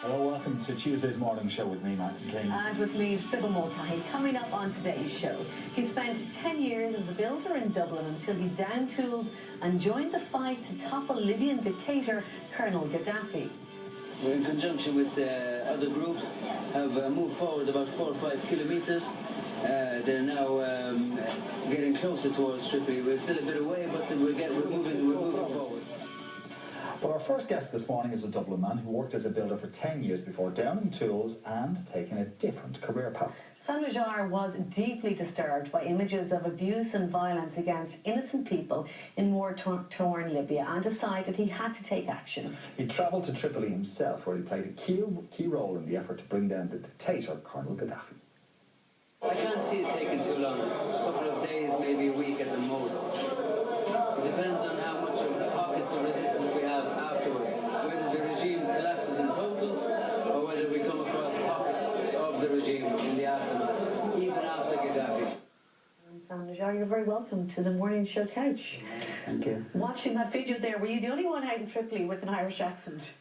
Hello, welcome to Tuesday's morning show with me, Martin King. And with me, Sybil Mulcahy. Coming up on today's show, he spent 10 years as a builder in Dublin until he downed tools and joined the fight to topple Libyan dictator Colonel Gaddafi. We, in conjunction with other groups, have moved forward about 4 or 5 kilometres. They're now getting closer towards Tripoli. We're still a bit away, but we're moving forward. But our first guest this morning is a Dublin man who worked as a builder for 10 years before downing tools and taking a different career path. Housam Najjair was deeply disturbed by images of abuse and violence against innocent people in war-torn Libya and decided he had to take action. He travelled to Tripoli himself, where he played a key role in the effort to bring down the dictator, Colonel Gaddafi. I can't see it taking too long. A couple of days, maybe a week at the most. It depends on how much of the pockets of resistance we have afterwards. Whether the regime collapses in total, or whether we come across pockets of the regime in the aftermath, even after Gaddafi. Housam Najjair, you're very welcome to the morning show couch. Thank you. Watching that video there, were you the only one out in Tripoli with an Irish accent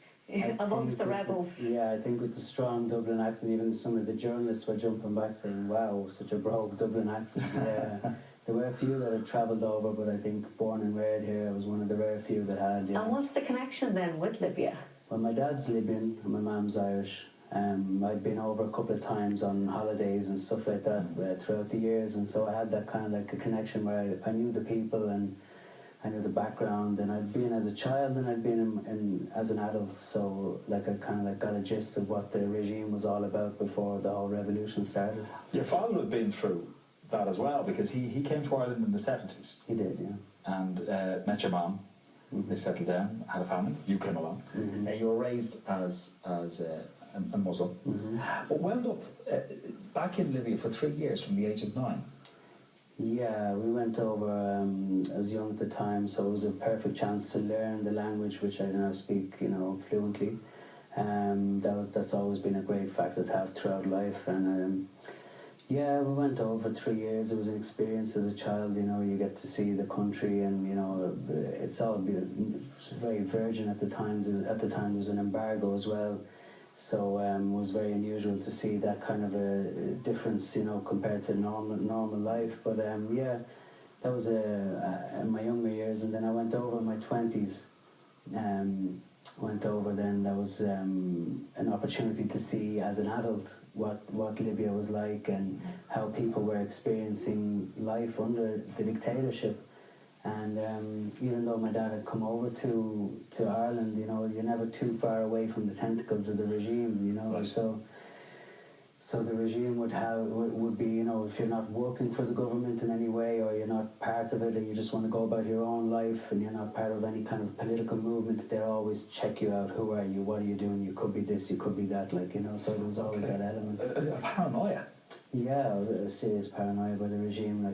amongst the rebels? Yeah, I think with the strong Dublin accent, even some of the journalists were jumping back saying, wow, such a brogue Dublin accent. Yeah. There were a few that had travelled over, but I think born and reared here, I was one of the rare few that had. Yeah. And what's the connection then with Libya? Well, my dad's Libyan and my mum's Irish. I'd been over a couple of times on holidays and stuff like that throughout the years, and so I had that kind of like a connection where I knew the people and I knew the background, and I'd been as a child and I'd been as an adult, so like I kind of like got a gist of what the regime was all about before the whole revolution started. Your father had been through that as well, because he came to Ireland in the 70s. He did, yeah. And met your mom. Mm-hmm. They settled down, had a family. You came along. Mm-hmm. You were raised as a Muslim, mm-hmm. but wound up back in Libya for 3 years from the age of 9. Yeah, we went over, I was young at the time, so it was a perfect chance to learn the language, which I now speak, fluently. That's always been a great factor to have throughout life. And yeah, we went over 3 years. It was an experience as a child, you get to see the country, and, it's very virgin at the time. At the time there was an embargo as well. So it was very unusual to see that kind of a difference, compared to normal life. But yeah, that was in my younger years, and then I went over in my 20s. Went over then, that was an opportunity to see as an adult what Libya was like and how people were experiencing life under the dictatorship. And even though my dad had come over to Ireland, you're never too far away from the tentacles of the regime, Right. So the regime would be, if you're not working for the government in any way, or you're not part of it, and you just want to go about your own life, and you're not part of any kind of political movement, they'll always check you out. Who are you? What are you doing? You could be this, you could be that, so there was always that element. Paranoia. Yeah, a serious paranoia by the regime,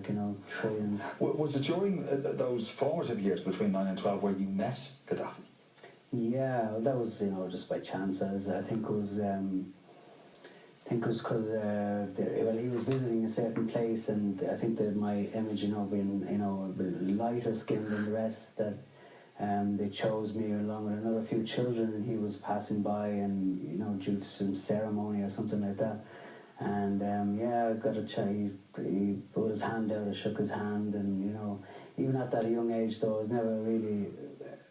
trillions. Was it during those formative years between 9 and 12 where you met Gaddafi? Yeah, well, that was, just by chance. I think it was because he was visiting a certain place, and I think that my image, being lighter skinned than the rest, that they chose me along with another few children, and he was passing by, and due to some ceremony or something like that. And yeah, I got a chat. He put his hand out, I shook his hand, and even at that young age, though, I was never really.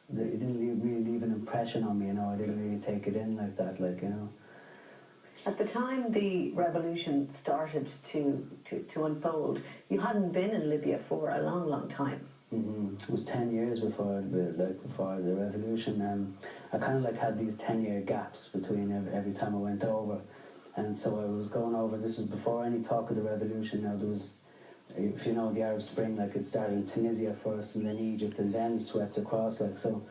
It didn't really leave an impression on me. I didn't really take it in like that, At the time the revolution started to unfold, you hadn't been in Libya for a long, long time. Mm-hmm. It was 10 years before the revolution. I kind of had these 10-year gaps between every time I went over. And so I was going over, this was before any talk of the revolution. Now there was, if you know the Arab Spring, it started in Tunisia first and then Egypt and then swept across. So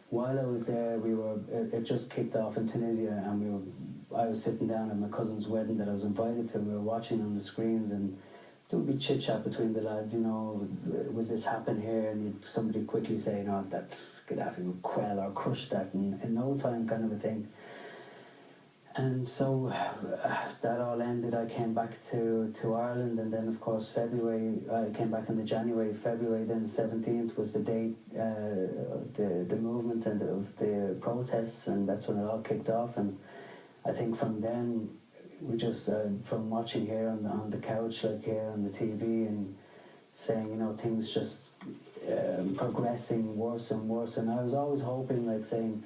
while I was there, it just kicked off in Tunisia, and I was sitting down at my cousin's wedding that I was invited to. We were watching on the screens, and there would be chit-chat between the lads, will this happen here? And somebody quickly say, that Gaddafi would quell or crush that in no time, kind of a thing. And so that all ended. I came back to Ireland, and then of course February, I came back in the January, February, then the 17th was the date, the movement and of the protests, and that's when it all kicked off. And I think from then, we just, from watching here on the couch, like here on the TV, and saying, you know, things just progressing worse and worse. And I was always hoping, like saying,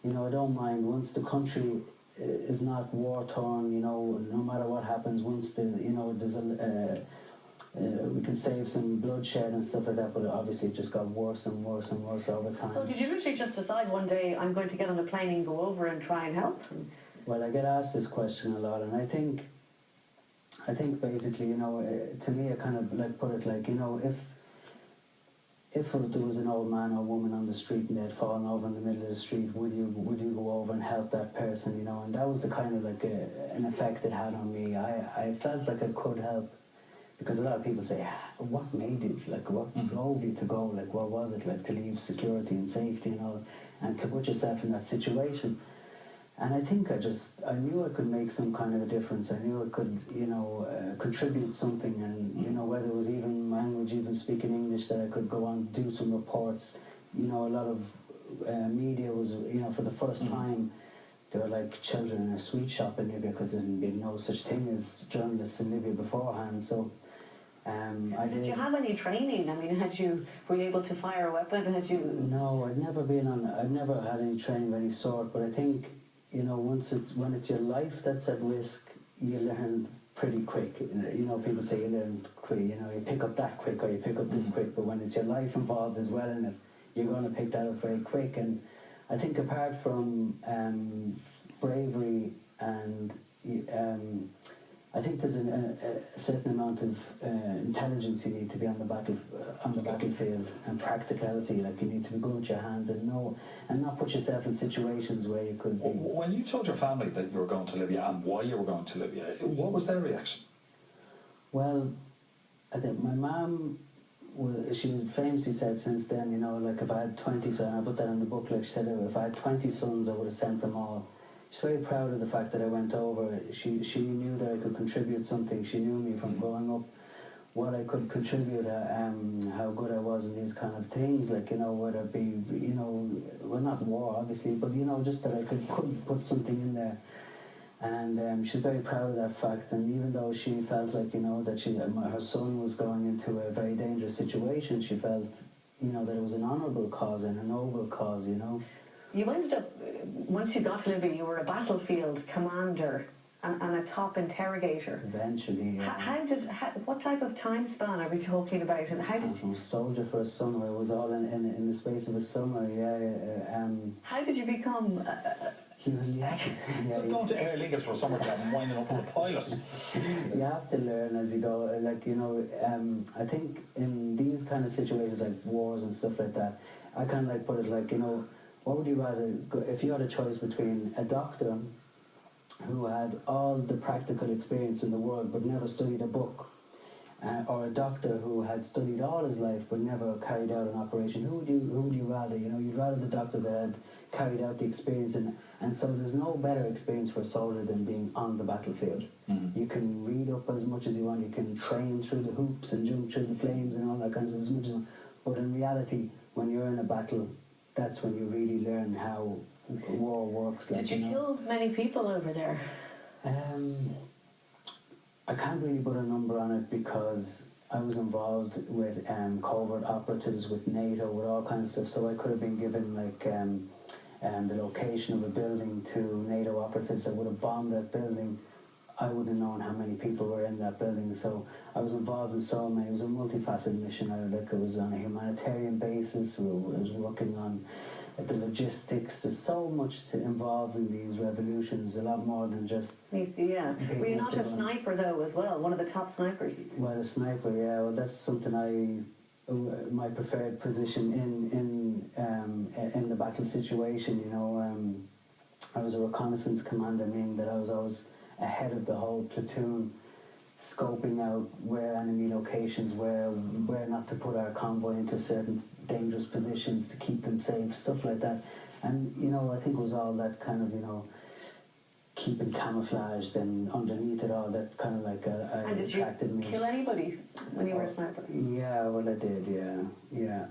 you know, I don't mind once the country is not war-torn, you know, no matter what happens, once the, you know, there's we can save some bloodshed and stuff like that, but obviously it just got worse and worse and worse over time. So did you literally just decide one day, I'm going to get on a plane and go over and try and help? Well, I get asked this question a lot, and I think basically, you know, to me, I kind of like put it like, you know, if there was an old man or woman on the street and they'd fallen over in the middle of the street, would you go over and help that person, you know? And that was the kind of like an effect it had on me. I felt like I could help, because a lot of people say, what made you, like what drove you to go, like what was it, like to leave security and safety and all, and to put yourself in that situation. And I think I knew I could make some kind of a difference. I knew I could, you know, contribute something, and, you know, whether it was even language, even speaking English, that I could go on, do some reports. You know, a lot of media was, you know, for the first time, they were like children in a sweet shop in Libya, because there had been no such thing as journalists in Libya beforehand. So Did you have any training? I mean, were you able to fire a weapon? No, I'd never had any training of any sort, but I think, you know, when it's your life that's at risk, you learn pretty quick. You know, people say you learn quick, you know, you pick up that quick or you pick up this quick, but when it's your life involved as well in it, you're going to pick that up very quick. And I think apart from bravery and I think there's a certain amount of intelligence you need to be on the battlefield, and practicality. Like, you need to be good with your hands and not put yourself in situations where you could be. When you told your family that you were going to Libya and why you were going to Libya, what was their reaction? Well, I think my mum, she famously said since then, you know, like if I had 20 sons, and I put that in the book, like she said, if I had 20 sons, I would have sent them all. She's very proud of the fact that I went over. She knew that I could contribute something. She knew me from growing up, what I could contribute, how good I was in these kind of things, like, you know, whether it be, you know, well, not war, obviously, but, you know, just that I could put something in there. And she's very proud of that fact. And even though she felt like, you know, that her son was going into a very dangerous situation, she felt, you know, that it was an honourable cause and a noble cause, you know. You ended up, once you got to Libya, you were a battlefield commander and a top interrogator. Eventually, yeah. What type of time span are we talking about? And how did I was a soldier for a summer. It was all in the space of a summer, yeah. How did you become... Going to Air Lingus for a summer job and winding up as a pilot. You have to learn as you go. Like, you know, I think in these kind of situations like wars and stuff like that, I kind of like put it like, you know, what would you rather go, if you had a choice between a doctor who had all the practical experience in the world but never studied a book, or a doctor who had studied all his life but never carried out an operation? Who would you rather? You know, you'd rather the doctor that had carried out the experience, and so there's no better experience for a soldier than being on the battlefield. You can read up as much as you want, you can train through the hoops and jump through the flames and all that kinds of as much as, but in reality, when you're in a battle, that's when you really learn how war works. Like, did you kill many people over there? I can't really put a number on it, because I was involved with covert operatives with NATO, with all kinds of stuff, so I could have been given like the location of a building to NATO operatives that would have bombed that building. I wouldn't have known how many people were in that building, so I was involved in so many. It was a multifaceted mission. I was on a humanitarian basis. I was working on the logistics. There's so much involved in these revolutions, a lot more than just... Yeah. Were you not a sniper, though, as well? One of the top snipers? Well, a sniper, yeah. Well, that's something my preferred position in the battle situation, you know. I was a reconnaissance commander, meaning that I was always ahead of the whole platoon, scoping out where enemy locations, where not to put our convoy into certain dangerous positions to keep them safe, stuff like that. And, you know, I think it was all that kind of, you know, keeping camouflaged, and underneath it all, that kind of like And did attracted you me. kill anybody when you were a sniper? Yeah, well, I did. Yeah.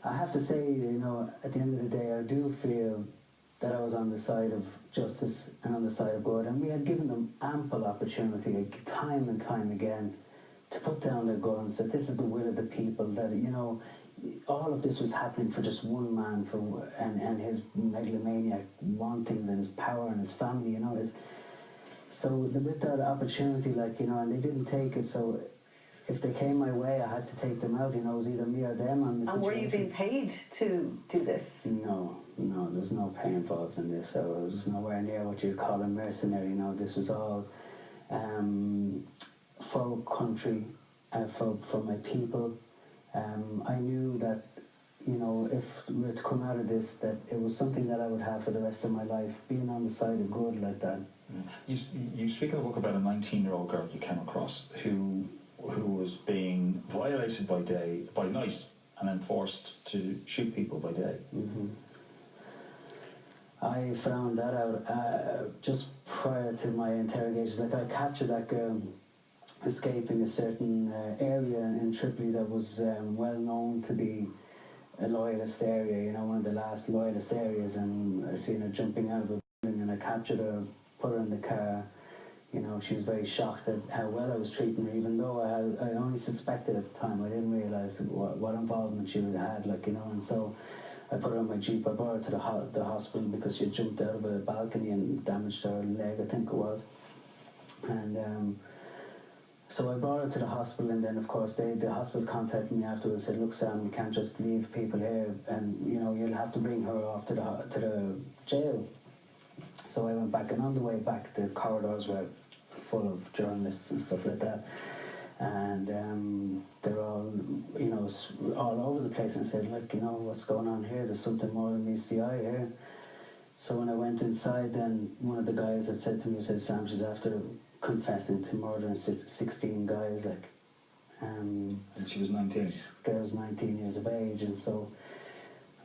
I have to say, you know, at the end of the day, I do feel that I was on the side of justice and on the side of good, and we had given them ample opportunity, like, time and time again, to put down their guns, that this is the will of the people, that, you know, all of this was happening for just one man, and his megalomaniac wantings and his power and his family, you know. So with that opportunity, like, you know, and they didn't take it, so if they came my way, I had to take them out, you know. It was either me or them on the situation. And were you being paid to do this? No, there's no pay involved in this. So it was nowhere near what you'd call a mercenary, you know. This was all for country, for my people. I knew that, you know, if we were to come out of this, that it was something that I would have for the rest of my life, being on the side of good like that. You speak in the book about a 19-year-old girl you came across who was being violated by night, and then forced to shoot people by day. Mm-hmm. I found that out just prior to my interrogations. Like, I captured that girl escaping a certain area in Tripoli that was well known to be a loyalist area, you know, one of the last loyalist areas, and I seen her jumping out of a building, and I captured her, put her in the car. You know, she was very shocked at how well I was treating her, even though I only suspected at the time. I didn't realise what involvement she would have had, like, you know. And so I put her on my jeep. I brought her to the hospital because she had jumped out of a balcony and damaged her leg, I think it was. And so I brought her to the hospital, and then, of course, the hospital contacted me afterwards and said, "Look, Sam, you can't just leave people here, and, you know, you'll have to bring her off to the jail." So I went back, and on the way back, the corridors were full of journalists and stuff like that, and they're all, you know, all over the place, and said, "Look, you know, what's going on here? There's something more than meets the eye here." So when I went inside, then one of the guys had said to me, said, "Sam, she's after confessing to murdering 16 guys, like." And she was 19. This girl's 19 years of age, and so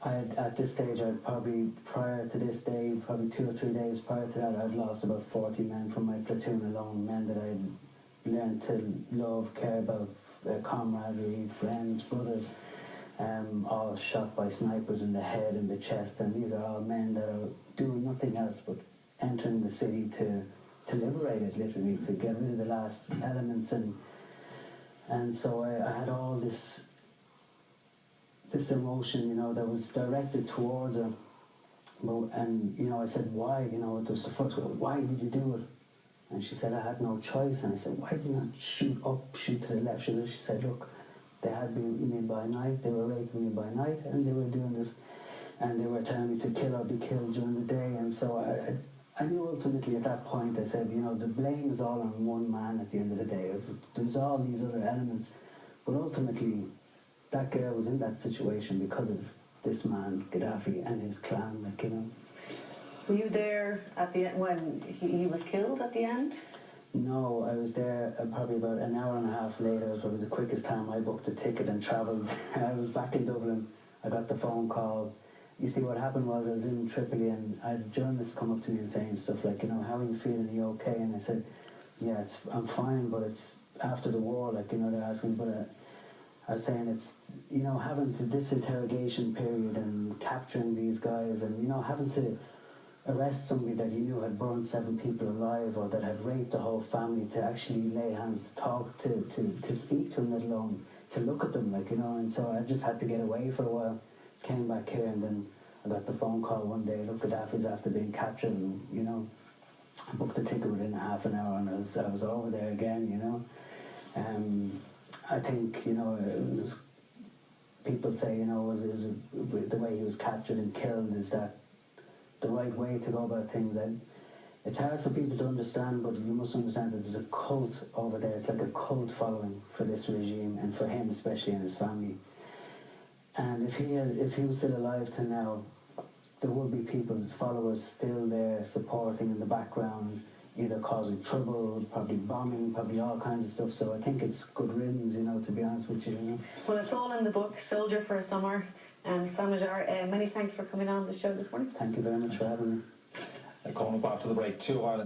at this stage, I'd probably, prior to this day, probably 2 or 3 days prior to that, I'd lost about 40 men from my platoon alone, men that I'd learned to love, care about, camaraderie, friends, brothers, all shot by snipers in the head and the chest, and these are all men that are doing nothing else but entering the city to liberate it, literally, to get rid of the last elements, and so I had all this emotion, you know, that was directed towards her. And, you know, I said, "Why?" You know, it was the first one, "Why did you do it?" And she said, "I had no choice." And I said, "Why did you not shoot up, shoot to the left?" She said, "Look, they had me by night, they were raping me by night, and they were doing this, and they were telling me to kill or be killed during the day." And so I knew ultimately at that point, I said, you know, the blame is all on one man at the end of the day. There's all these other elements, but ultimately that girl was in that situation because of this man, Gaddafi, and his clan, like, you know. Were you there at the end when he was killed at the end? No, I was there probably about an hour and a half later. It was probably the quickest time. I booked a ticket and travelled. I was back in Dublin. I got the phone call. You see, what happened was I was in Tripoli, and I had journalists come up to me and saying stuff like, you know, "How are you feeling? Are you okay?" And I said, "Yeah, I'm fine, but it's after the war," like, you know, they're asking, but I was saying it's, you know, having to this interrogation period and capturing these guys, and, you know, having to arrest somebody that you knew had burned 7 people alive, or that had raped the whole family, to actually lay hands, to talk, to speak to them, let alone to look at them, like, you know. And so I just had to get away for a while, came back here, and then I got the phone call one day, "Look, Gaddafi's after being captured," and, you know, I booked a ticket within half an hour, and I was over there again, you know. I think, you know, it was, people say, you know, is the way he was captured and killed, is that the right way to go about things? And it's hard for people to understand, but you must understand that there's a cult over there. It's like a cult following for this regime, and for him especially, and his family. And if he was still alive till now, there would be people, followers, still there supporting in the background, either causing trouble, probably bombing, probably all kinds of stuff. So I think it's good riddance, you know, to be honest with you, you know. Well, it's all in the book, Soldier for a Summer. Housam Najjair, many thanks for coming on the show this morning. Thank you very much for having me. Coming up after the break, 2 Ireland.